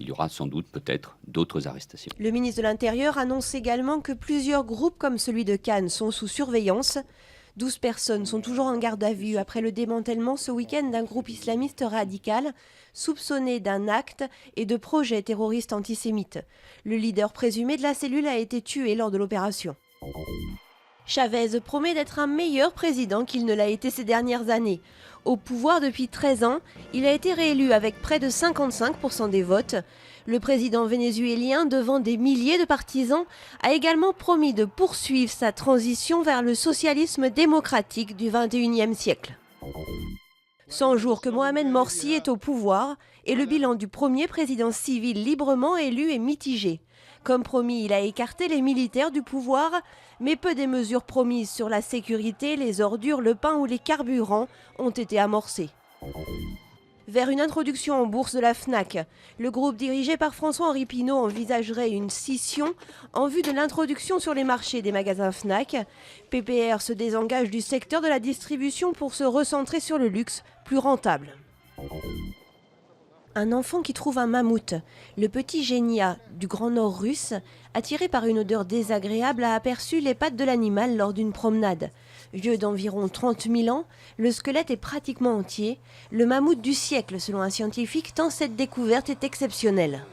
il y aura sans doute peut-être d'autres arrestations. Le ministre de l'Intérieur annonce également que plusieurs groupes comme celui de Cannes sont sous surveillance. 12 personnes sont toujours en garde à vue après le démantèlement ce week-end d'un groupe islamiste radical soupçonné d'un acte et de projets terroristes antisémites. Le leader présumé de la cellule a été tué lors de l'opération. Chavez promet d'être un meilleur président qu'il ne l'a été ces dernières années. Au pouvoir depuis 13 ans, il a été réélu avec près de 55% des votes. Le président vénézuélien, devant des milliers de partisans, a également promis de poursuivre sa transition vers le socialisme démocratique du XXIe siècle. 100 jours que Mohamed Morsi est au pouvoir et le bilan du premier président civil librement élu est mitigé. Comme promis, il a écarté les militaires du pouvoir, mais peu des mesures promises sur la sécurité, les ordures, le pain ou les carburants ont été amorcées. Vers une introduction en bourse de la Fnac, le groupe dirigé par François-Henri Pinault envisagerait une scission en vue de l'introduction sur les marchés des magasins Fnac. PPR se désengage du secteur de la distribution pour se recentrer sur le luxe, plus rentable. Un enfant qui trouve un mammouth, le petit Génia du Grand Nord russe, attiré par une odeur désagréable, a aperçu les pattes de l'animal lors d'une promenade. Vieux d'environ 30 000 ans, le squelette est pratiquement entier. Le mammouth du siècle, selon un scientifique, tant cette découverte est exceptionnelle.